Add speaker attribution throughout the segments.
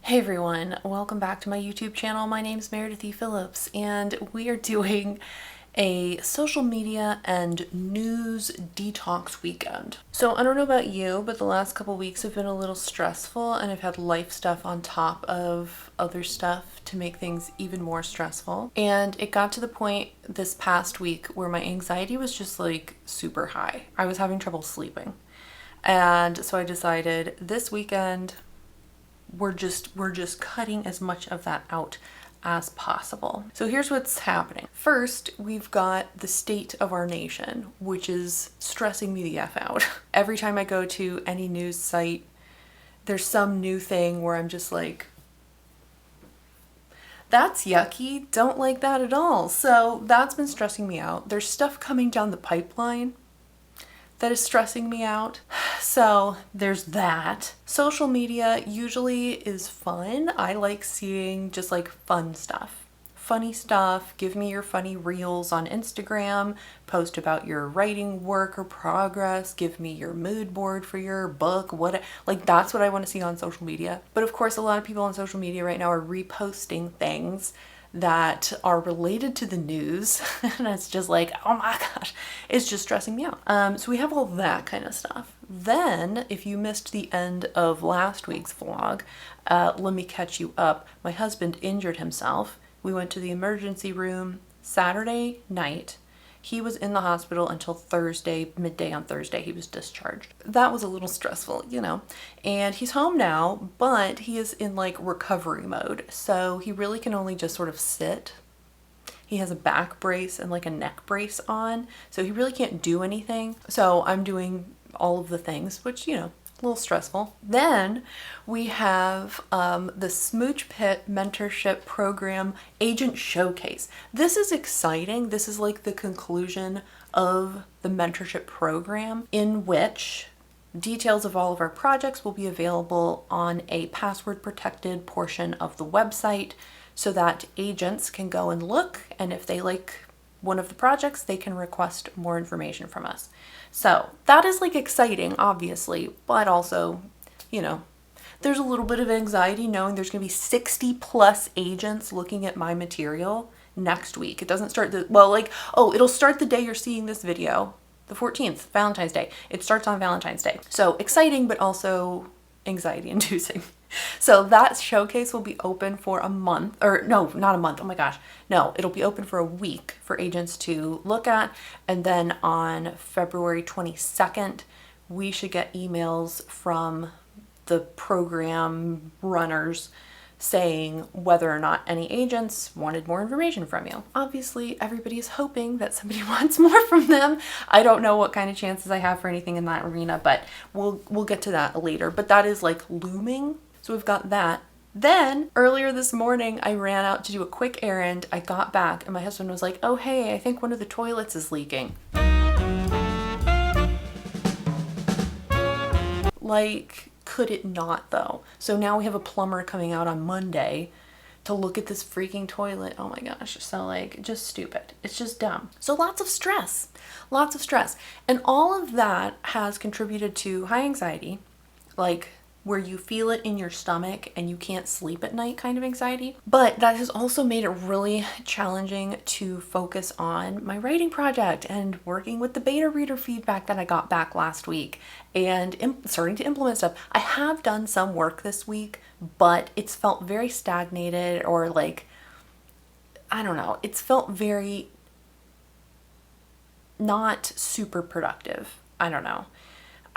Speaker 1: Hey everyone, welcome back to my YouTube channel. My name's Meredith E. Phillips, and we are doing a social media and news detox weekend. So I don't know about you, but the last couple weeks have been a little stressful, and I've had life stuff on top of other stuff to make things even more stressful. And it got to the point this past week where my anxiety was just like super high. I was having trouble sleeping. And so I decided this weekend we're just cutting as much of that out as possible. So here's what's happening. First, we've got the state of our nation, which is stressing me the F out. Every time I go to any news site, there's some new thing where I'm just like, that's yucky, don't like that at all. So that's been stressing me out. There's stuff coming down the pipeline that is stressing me out. So there's that. Social media usually is fun. I like seeing just like fun stuff. Funny stuff. Give me your funny reels on Instagram. Post about your writing work or progress. Give me your mood board for your book. Like that's what I want to see on social media. But of course, a lot of people on social media right now are reposting things that are related to the news, and it's just like, oh my gosh, it's just stressing me out. So we have all that kind of stuff. Then, if you missed the end of last week's vlog, let me catch you up. My husband injured himself. We went to the emergency room Saturday night. He was in the hospital until Thursday, midday on Thursday, he was discharged. That was a little stressful, you know, and he's home now, but he is in like recovery mode. So he really can only just sort of sit. He has a back brace and like a neck brace on, so he really can't do anything. So I'm doing all of the things, which, you know, a little stressful. Then we have the Smooch Pit Mentorship Program Agent Showcase. This is exciting. This is like the conclusion of the mentorship program, in which details of all of our projects will be available on a password protected portion of the website so that agents can go and look, and if they like one of the projects, they can request more information from us. So that is like exciting, obviously, but also, you know, there's a little bit of anxiety knowing there's gonna be 60 plus agents looking at my material next week. It doesn't start it'll start the day you're seeing this video, the 14th, Valentine's Day. It starts on Valentine's Day. So exciting, but also anxiety inducing. So that showcase will be open for a month, or no, not a month. Oh my gosh. No, it'll be open for a week for agents to look at. And then on February 22nd, we should get emails from the program runners saying whether or not any agents wanted more information from you. Obviously, everybody is hoping that somebody wants more from them. I don't know what kind of chances I have for anything in that arena, but we'll get to that later. But that is like looming. So we've got that. Then earlier this morning, I ran out to do a quick errand. I got back and my husband was like, oh, hey, I think one of the toilets is leaking. Like, could it not though? So now we have a plumber coming out on Monday to look at this freaking toilet. Oh my gosh. So like, just stupid. It's just dumb. So lots of stress. And all of that has contributed to high anxiety, like where you feel it in your stomach and you can't sleep at night kind of anxiety. But that has also made it really challenging to focus on my writing project and working with the beta reader feedback that I got back last week and starting to implement stuff. I have done some work this week, but it's felt very stagnated, or like, I don't know, it's felt very not super productive. I don't know.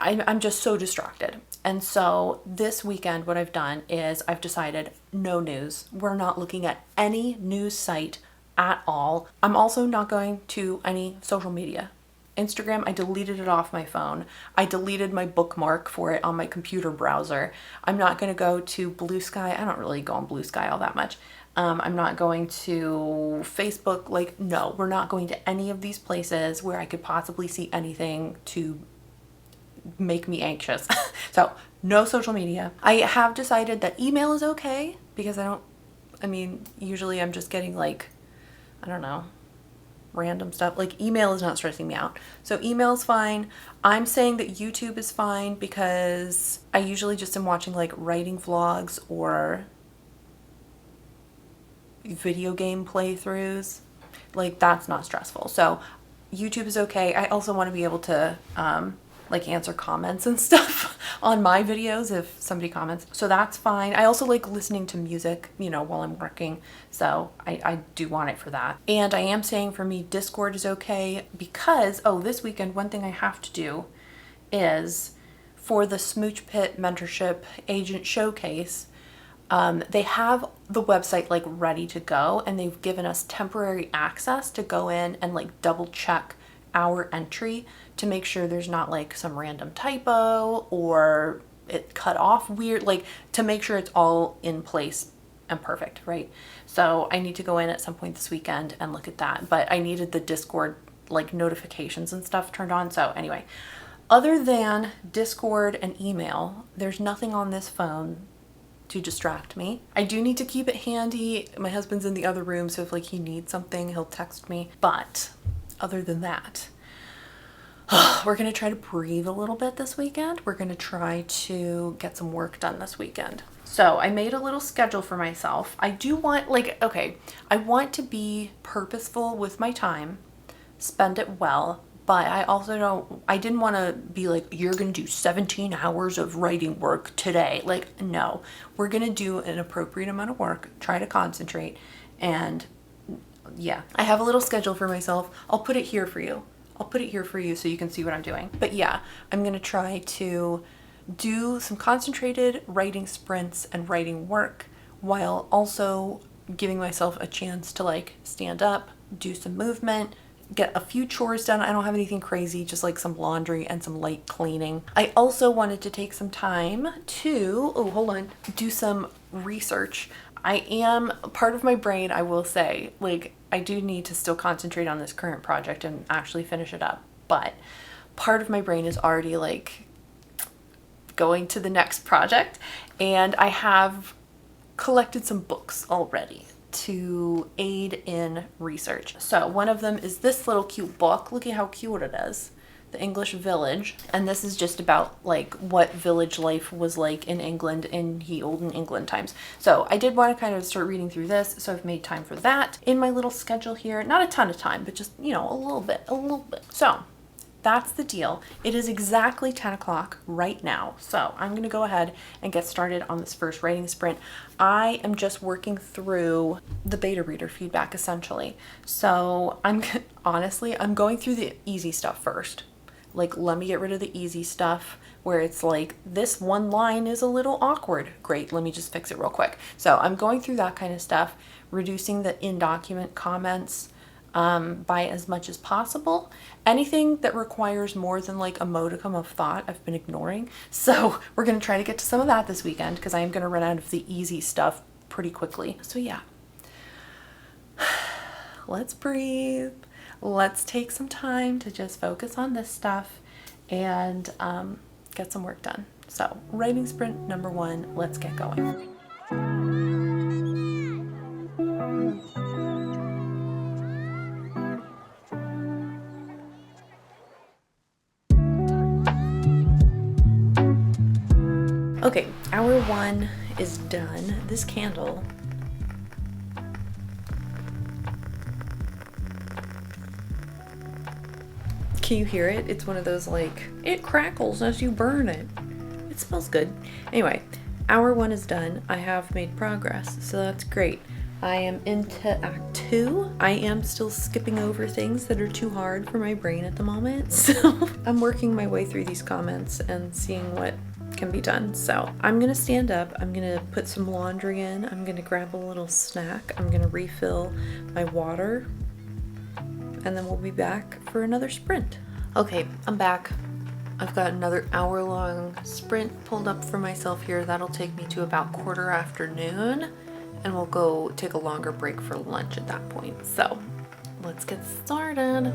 Speaker 1: I'm just so distracted. And so this weekend, what I've done is I've decided no news. We're not looking at any news site at all. I'm also not going to any social media Instagram, I deleted it off my phone. I deleted my bookmark for it on my computer browser. I'm not going to go to Blue Sky. I don't really go on Blue Sky all that much. I'm not going to Facebook. Like, no, we're not going to any of these places where I could possibly see anything to make me anxious. So no social media. I have decided that email is okay because usually I'm just getting like, I don't know, random stuff. Like email is not stressing me out. So email is fine. I'm saying that YouTube is fine because I usually just am watching like writing vlogs or video game playthroughs. Like that's not stressful. So YouTube is okay. I also want to be able to like answer comments and stuff on my videos if somebody comments. So that's fine. I also like listening to music, while I'm working. So I do want it for that. And I am saying for me, Discord is okay because, this weekend, one thing I have to do is for the Smooch Pit Mentorship Agent Showcase, they have the website like ready to go, and they've given us temporary access to go in and like double check our entry to make sure there's not like some random typo or it cut off weird, like to make sure it's all in place and perfect, right? So I need to go in at some point this weekend and look at that, but I needed the Discord like notifications and stuff turned on. So anyway, other than Discord and email, there's nothing on this phone to distract me. I do need to keep it handy. My husband's in the other room, so if like he needs something, he'll text me. But other than that, we're gonna try to breathe a little bit this weekend. We're gonna try to get some work done this weekend. So I made a little schedule for myself. I do want I want to be purposeful with my time, spend it well, but I didn't want to be like, you're going to do 17 hours of writing work today. Like, no, we're going to do an appropriate amount of work, try to concentrate. And yeah, I have a little schedule for myself. I'll put it here for you. So you can see what I'm doing. But yeah, I'm going to try to do some concentrated writing sprints and writing work while also giving myself a chance to like stand up, do some movement, get a few chores done. I don't have anything crazy, just like some laundry and some light cleaning. I also wanted to take some time to, do some research. I am part of my brain, I will say, like I do need to still concentrate on this current project and actually finish it up. But part of my brain is already like going to the next project, and I have collected some books already to aid in research. So one of them is this little cute book. Look at how cute it is. The English Village. And this is just about like what village life was like in England in ye olden England times. So I did want to kind of start reading through this. So I've made time for that in my little schedule here. Not a ton of time, but just, a little bit. So that's the deal. It is exactly 10 o'clock right now. So I'm going to go ahead and get started on this first writing sprint. I am just working through the beta reader feedback essentially. So I'm going through the easy stuff first. Like, let me get rid of the easy stuff where it's like, this one line is a little awkward. Great, let me just fix it real quick. So I'm going through that kind of stuff, reducing the in-document comments by as much as possible. Anything that requires more than like a modicum of thought, I've been ignoring. So we're going to try to get to some of that this weekend because I am going to run out of the easy stuff pretty quickly. So yeah, let's breathe. Let's take some time to just focus on this stuff and get some work done. So writing sprint number 1, let's get going. Okay, hour 1 is done. This candle, can you hear it? It's one of those like, it crackles as you burn it. It smells good. Anyway, hour 1 is done. I have made progress, so that's great. I am into act 2. I am still skipping over things that are too hard for my brain at the moment. So I'm working my way through these comments and seeing what can be done. So I'm gonna stand up, I'm gonna put some laundry in, I'm gonna grab a little snack, I'm gonna refill my water, and then we'll be back for another sprint. Okay, I'm back. I've got another hour-long sprint pulled up for myself here. That'll take me to about quarter afternoon, and we'll go take a longer break for lunch at that point. So let's get started.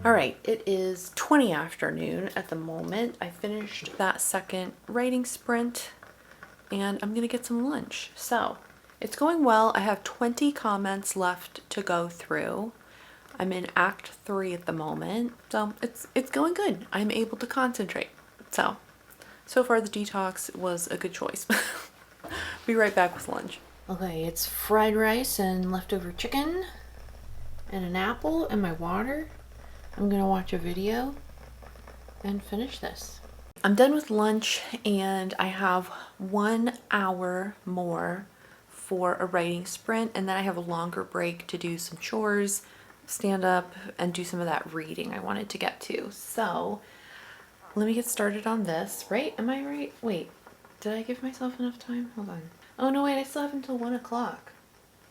Speaker 1: All right, it is 20 afternoon at the moment. I finished that second writing sprint and I'm gonna get some lunch. So it's going well. I have 20 comments left to go through. I'm in Act 3 at the moment, so it's going good. I'm able to concentrate. So far the detox was a good choice. Be right back with lunch. Okay, it's fried rice and leftover chicken and an apple and my water. I'm gonna watch a video and finish this. I'm done with lunch and I have 1 hour more for a writing sprint, and then I have a longer break to do some chores, stand up, and do some of that reading I wanted to get to. So let me get started on this. Right? Am I right? Wait, did I give myself enough time? Hold on. Oh no, wait, I still have until 1 o'clock.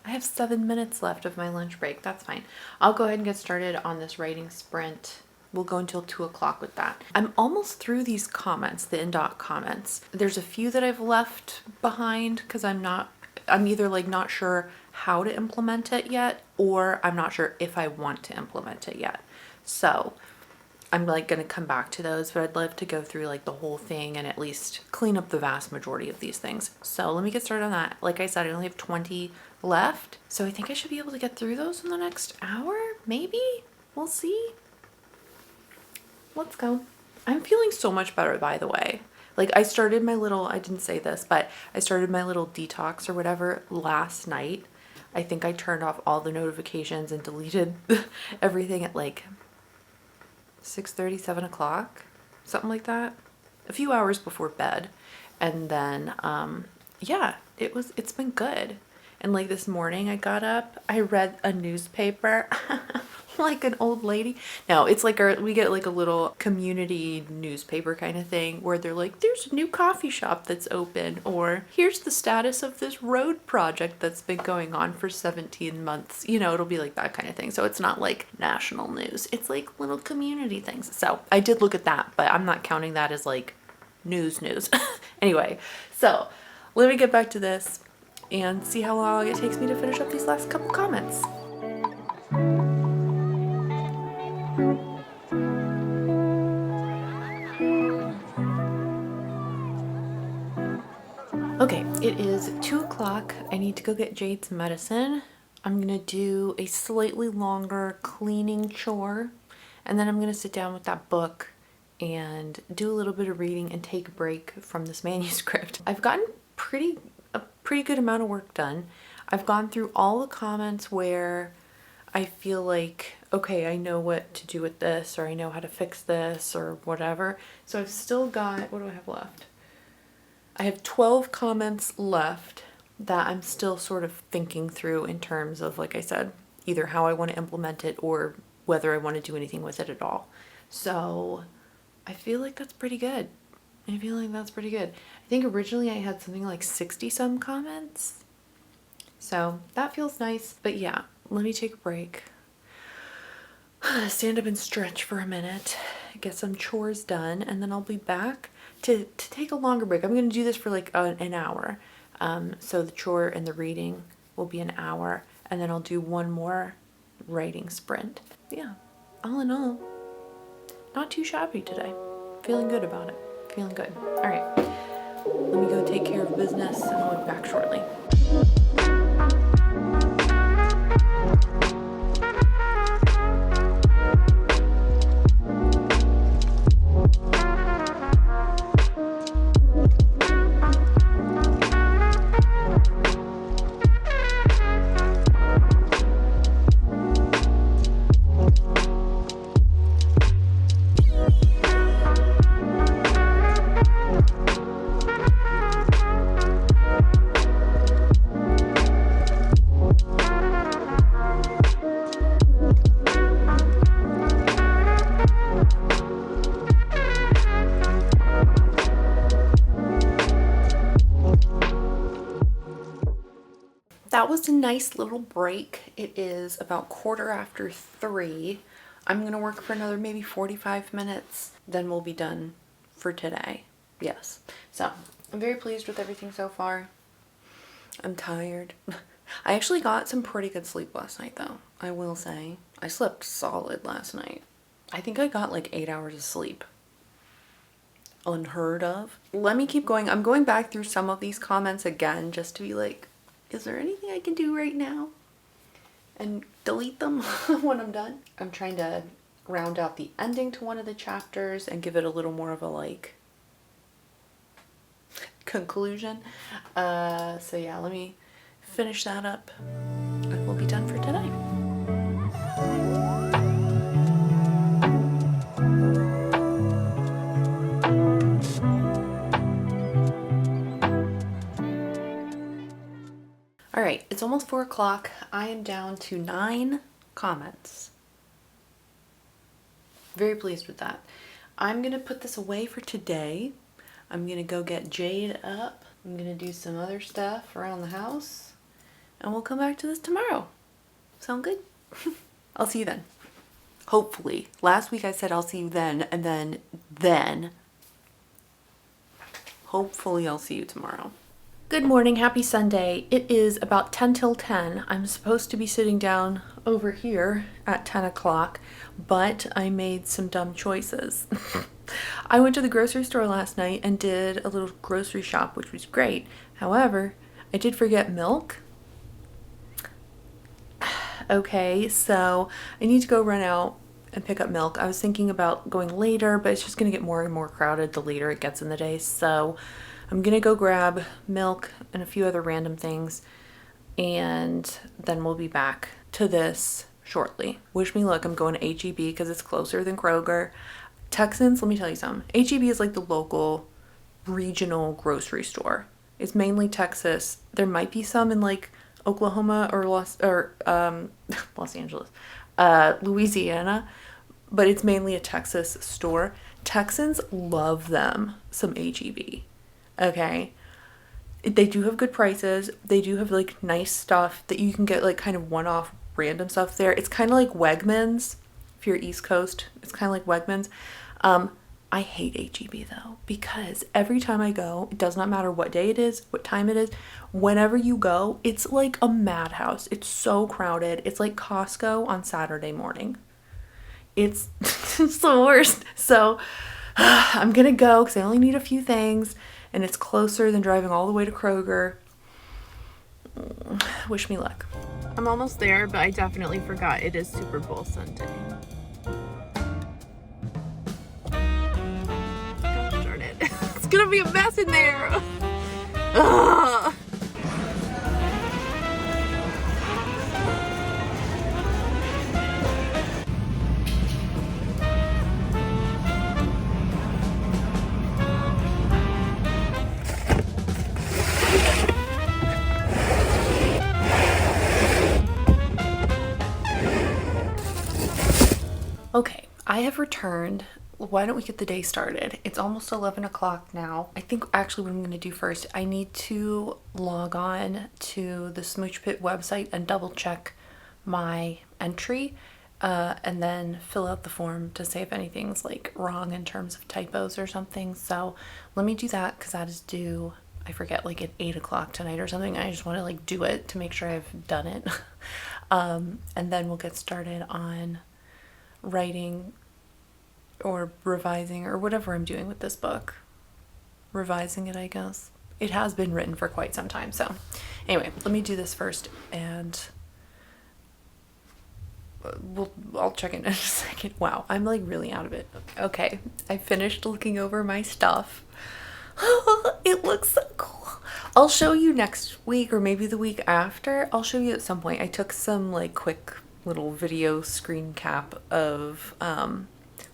Speaker 1: I have 7 minutes left of my lunch break. That's fine. I'll go ahead and get started on this writing sprint. We'll go until 2 o'clock with that. I'm almost through these comments, the in-doc comments. There's a few that I've left behind because I'm either like not sure how to implement it yet, or I'm not sure if I want to implement it yet. So I'm like going to come back to those, but I'd love to go through like the whole thing and at least clean up the vast majority of these things. So let me get started on that. Like I said, I only have 20 left, so I think I should be able to get through those in the next hour, maybe. We'll see. Let's go. I'm feeling so much better, by the way. Like I started my little, I didn't say this, but I started my little detox or whatever last night. I think I turned off all the notifications and deleted everything at like 6:30, 7 o'clock, something like that, a few hours before bed. And then yeah, it's been good. And like this morning I got up, I read a newspaper like an old lady. No, it's like we get like a little community newspaper kind of thing where they're like, there's a new coffee shop that's open, or here's the status of this road project that's been going on for 17 months. You know, it'll be like that kind of thing. So it's not like national news. It's like little community things. So I did look at that, but I'm not counting that as like news. Anyway, so let me get back to this and see how long it takes me to finish up these last couple comments. Okay, it is 2 o'clock. I need to go get Jade's medicine. I'm gonna do a slightly longer cleaning chore, and then I'm gonna sit down with that book and do a little bit of reading and take a break from this manuscript. I've gotten a pretty good amount of work done. I've gone through all the comments where I feel like, okay, I know what to do with this, or I know how to fix this, or whatever. So I've still got, what do I have left? I have 12 comments left that I'm still sort of thinking through in terms of, like I said, either how I want to implement it or whether I want to do anything with it at all. So I feel like that's pretty good. I think originally I had something like 60 some comments. So that feels nice. But yeah, let me take a break. Stand up and stretch for a minute, get some chores done, and then I'll be back to take a longer break. I'm going to do this for like an hour. So the chore and the reading will be an hour, and then I'll do one more writing sprint. Yeah, all in all, not too shabby today. Feeling good about it. Feeling good. All right, let me go take care of business, and I'll be back shortly. was a nice little break. It is about 3:15. I'm gonna work for another maybe 45 minutes, then we'll be done for today. Yes. So I'm very pleased with everything so far. I'm tired. I actually got some pretty good sleep last night though, I will say. I slept solid last night. I think I got like 8 hours of sleep. Unheard of. Let me keep going. I'm going back through some of these comments again just to be like, is there anything I can do right now? And delete them when I'm done. I'm trying to round out the ending to one of the chapters and give it a little more of a like conclusion. So yeah, let me finish that up and we'll be done for today. All right, it's almost 4 o'clock. I am down to 9 comments. Very pleased with that. I'm gonna put this away for today. I'm gonna go get Jade up. I'm gonna do some other stuff around the house and we'll come back to this tomorrow. Sound good? I'll see you then. Hopefully. Last week I said I'll see you then, and then hopefully I'll see you tomorrow. Good morning, happy Sunday. It is about 10 till 10. I'm supposed to be sitting down over here at 10 o'clock, but I made some dumb choices. I went to the grocery store last night and did a little grocery shop, which was great. However, I did forget milk. Okay, so I need to go run out and pick up milk. I was thinking about going later, but it's just going to get more and more crowded the later it gets in the day. So I'm gonna go grab milk and a few other random things, and then we'll be back to this shortly. Wish me luck. I'm going to HEB because it's closer than Kroger. Texans, let me tell you something. HEB is like the local regional grocery store. It's mainly Texas. There might be some in like Oklahoma or Los Angeles, Louisiana, but it's mainly a Texas store. Texans love them some HEB. Okay, they do have good prices. They do have like nice stuff that you can get, like kind of one-off random stuff there. It's kind of like Wegmans. If you're East Coast, it's kind of like Wegmans. I hate HEB though, because every time I go, it does not matter what day it is, what time it is, whenever you go, it's like a madhouse. It's so crowded. It's like Costco on Saturday morning. It's, it's the worst. So I'm gonna go because I only need a few things. And it's closer than driving all the way to Kroger. Wish me luck. I'm almost there, but I definitely forgot it is Super Bowl Sunday. Gosh darn it. It's gonna be a mess in there. Ugh. Okay, I have returned. Why don't we get the day started? It's almost 11 o'clock now. I think actually what I'm going to do first, I need to log on to the Smooch Pit website and double check my entry and then fill out the form to say if anything's like wrong in terms of typos or something. So let me do that because that is due, I forget, like at 8 o'clock tonight or something. I just want to like do it to make sure I've done it. And then we'll get started on writing or revising or whatever I'm doing with this book. Revising it, I guess. It has been written for quite some time. So anyway, let me do this first and I'll check in a second. Wow, I'm like really out of it. Okay, I finished looking over my stuff. It looks so cool. I'll show you next week or maybe the week after. I'll show you at some point. I took some like quick little video screen cap of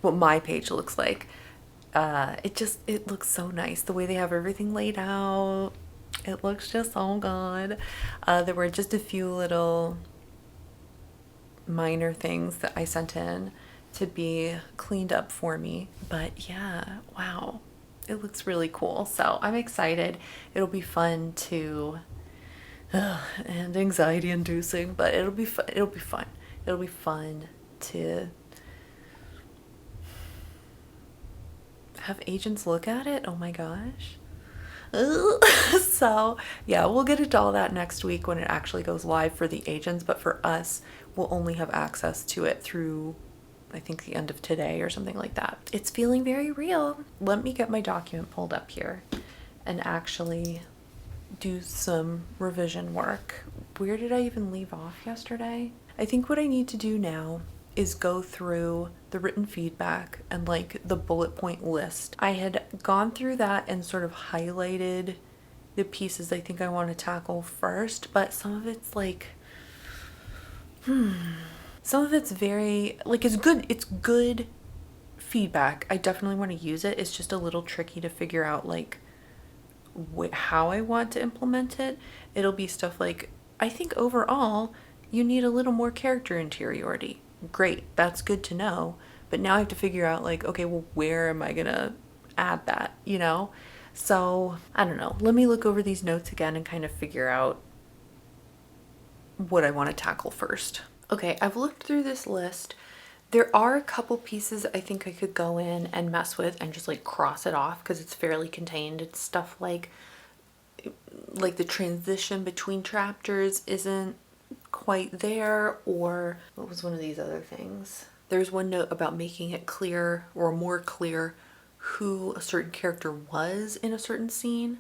Speaker 1: what my page looks like. It looks so nice the way they have everything laid out. It looks just so good. There were just a few little minor things that I sent in to be cleaned up for me, but yeah, wow, it looks really cool. So I'm excited. It'll be fun to and anxiety inducing, but it'll be fun. It'll be fun. It'll be fun to have agents look at it. Oh my gosh. So yeah, we'll get into all that next week when it actually goes live for the agents, but for us, we'll only have access to it through, I think, the end of today or something like that. It's feeling very real. Let me get my document pulled up here and actually do some revision work. Where did I even leave off yesterday? I think what I need to do now is go through the written feedback and like the bullet point list. I had gone through that and sort of highlighted the pieces I think I want to tackle first, but some of it's like, some of it's very, like, it's good feedback. I definitely want to use it. It's just a little tricky to figure out like how I want to implement it. It'll be stuff like, I think overall you need a little more character interiority. Great, that's good to know, but now I have to figure out like, okay, well, where am I gonna add that, you know? So I don't know, let me look over these notes again and kind of figure out what I want to tackle first. Okay, I've looked through this list. There are a couple pieces I think I could go in and mess with and just like cross it off because it's fairly contained. It's stuff like the transition between chapters isn't quite there, or what was one of these other things? There's one note about making it clear or more clear who a certain character was in a certain scene.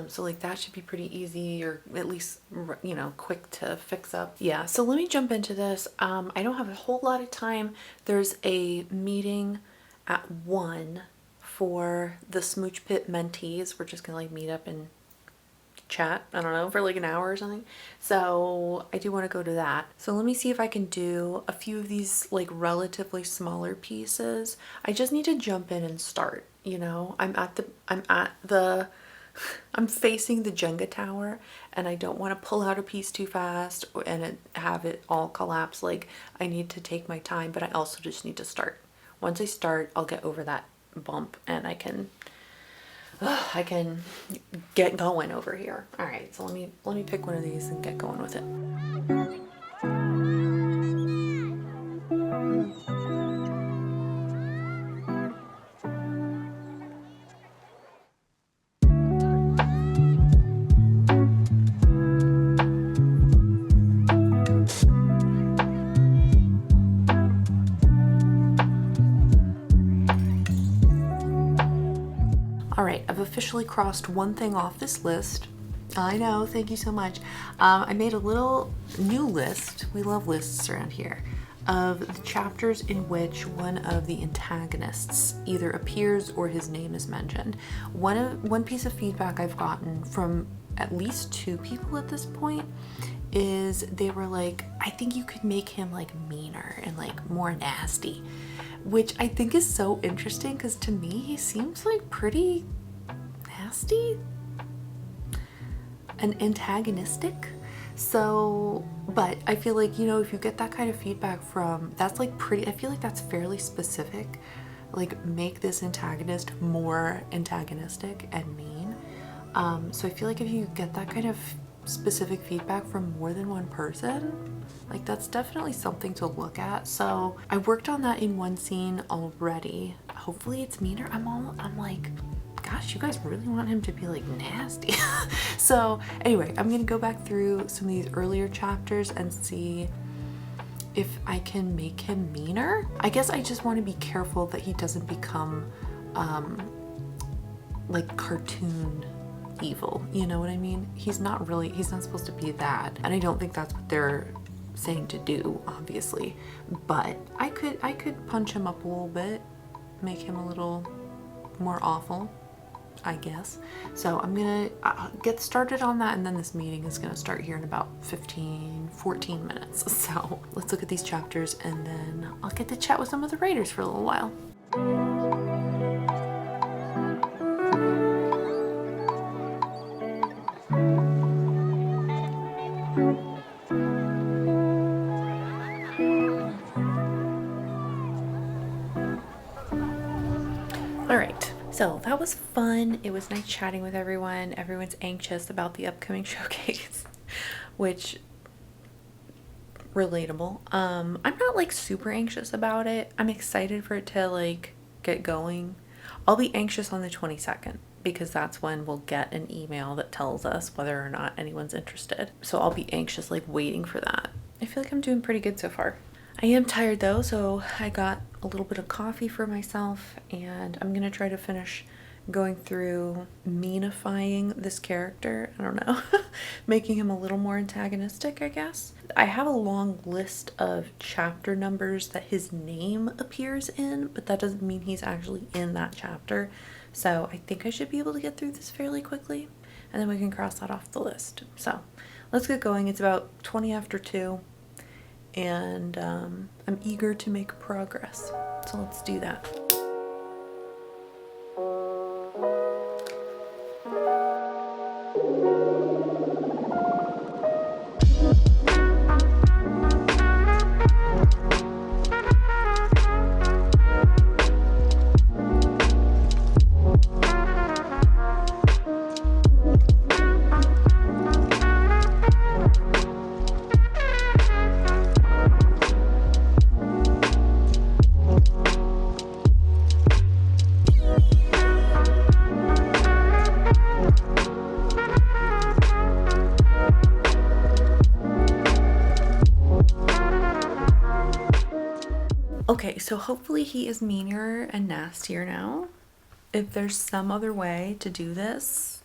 Speaker 1: So like that should be pretty easy, or at least, you know, quick to fix up. Yeah, so let me jump into this. I don't have a whole lot of time. There's a meeting at 1 for the Smooch Pit mentees. We're just gonna like meet up and chat, I don't know, for like an hour or something. So I do want to go to that. So let me see if I can do a few of these like relatively smaller pieces. I just need to jump in and start, you know. I'm facing the Jenga tower and I don't want to pull out a piece too fast and have it all collapse. Like, I need to take my time, but I also just need to start. Once I start, I'll get over that bump and I can get going over here. All right, so let me pick one of these and get going with it. All right, I've officially crossed one thing off this list. I know, thank you so much. I made a little new list, we love lists around here, of the chapters in which one of the antagonists either appears or his name is mentioned. One piece of feedback I've gotten from at least 2 people at this point is they were like, I think you could make him like meaner and like more nasty, which I think is so interesting because to me he seems like pretty nasty and antagonistic. So, but I feel like, you know, if you get that kind of feedback from, that's like pretty, I feel like that's fairly specific. Like, make this antagonist more antagonistic and mean. So I feel like if you get that kind of specific feedback from more than one person, like, that's definitely something to look at. So I worked on that in one scene already. Hopefully it's meaner. I'm like, gosh, you guys really want him to be like nasty. So anyway, I'm gonna go back through some of these earlier chapters and see if I can make him meaner. I guess I just want to be careful that he doesn't become like cartoon evil, you know what I mean? He's not supposed to be that, and I don't think that's what they're saying to do, obviously, but I could punch him up a little bit, make him a little more awful, I guess. So I'm gonna get started on that, and then this meeting is gonna start here in about 14 minutes. So let's look at these chapters and then I'll get to chat with some of the writers for a little while. All right, so that was fun. It was nice chatting with everyone. Everyone's anxious about the upcoming showcase. which relatable. I'm not like super anxious about it. I'm excited for it to like get going. I'll be anxious on the 22nd because that's when we'll get an email that tells us whether or not anyone's interested. So I'll be anxious, like waiting for that. I feel like I'm doing pretty good so far. I am tired though, so I got a little bit of coffee for myself, and I'm gonna try to finish going through meanifying this character. I don't know, making him a little more antagonistic, I guess. I have a long list of chapter numbers that his name appears in, but that doesn't mean he's actually in that chapter. So I think I should be able to get through this fairly quickly, and then we can cross that off the list. So let's get going. It's about 20 after 2. And I'm eager to make progress. So let's do that. Okay, so hopefully he is meaner and nastier now. If there's some other way to do this,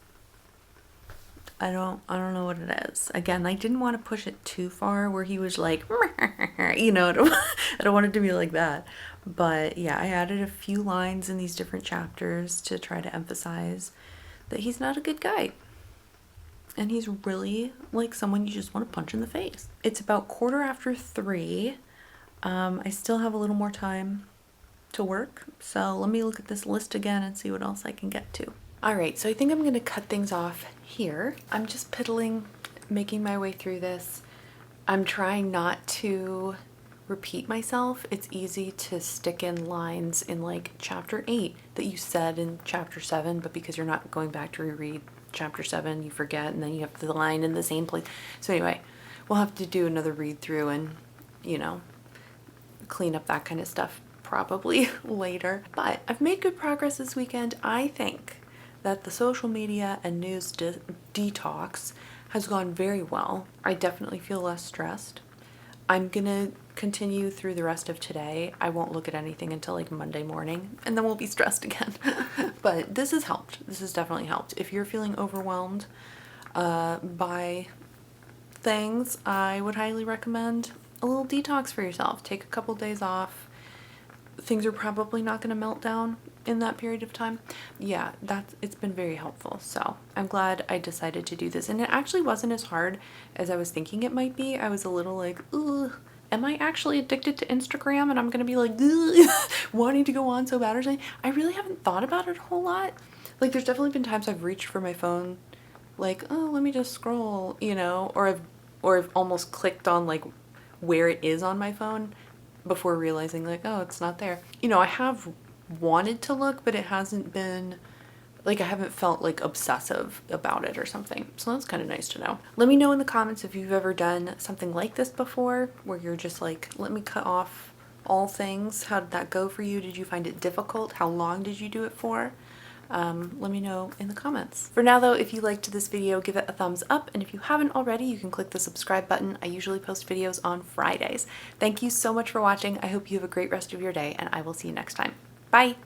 Speaker 1: I don't know what it is. Again, I didn't want to push it too far where he was like, you know, I don't want it to be like that. But yeah, I added a few lines in these different chapters to try to emphasize that he's not a good guy. And he's really like someone you just want to punch in the face. It's about 3:15. I still have a little more time to work, so let me look at this list again and see what else I can get to. Alright, so I think I'm going to cut things off here. I'm just piddling, making my way through this. I'm trying not to repeat myself. It's easy to stick in lines in like chapter 8 that you said in chapter 7, but because you're not going back to reread chapter 7, you forget, and then you have the line in the same place. So anyway, we'll have to do another read through and, you know, clean up that kind of stuff probably later. But I've made good progress this weekend. I think that the social media and news detox has gone very well. I definitely feel less stressed. I'm gonna continue through the rest of today. I won't look at anything until like Monday morning, and then we'll be stressed again. But this has helped. This has definitely helped. If you're feeling overwhelmed by things, I would highly recommend a little detox for yourself. Take a couple days off. Things are probably not going to melt down in that period of time. Yeah, it's been very helpful. So I'm glad I decided to do this. And it actually wasn't as hard as I was thinking it might be. I was a little like, ugh, am I actually addicted to Instagram? And I'm going to be like, wanting to go on so bad or something. I really haven't thought about it a whole lot. Like, there's definitely been times I've reached for my phone, like, oh, let me just scroll, you know, or I've almost clicked on like where it is on my phone before realizing like, oh, it's not there. You know, I have wanted to look, but it hasn't been like, I haven't felt like obsessive about it or something. So that's kind of nice to know. Let me know in the comments if you've ever done something like this before, where you're just like, let me cut off all things. How did that go for you? Did you find it difficult? How long did you do it for? Let me know in the comments. For now though, if you liked this video, give it a thumbs up, and if you haven't already, you can click the subscribe button. I usually post videos on Fridays. Thank you so much for watching. I hope you have a great rest of your day, and I will see you next time. Bye!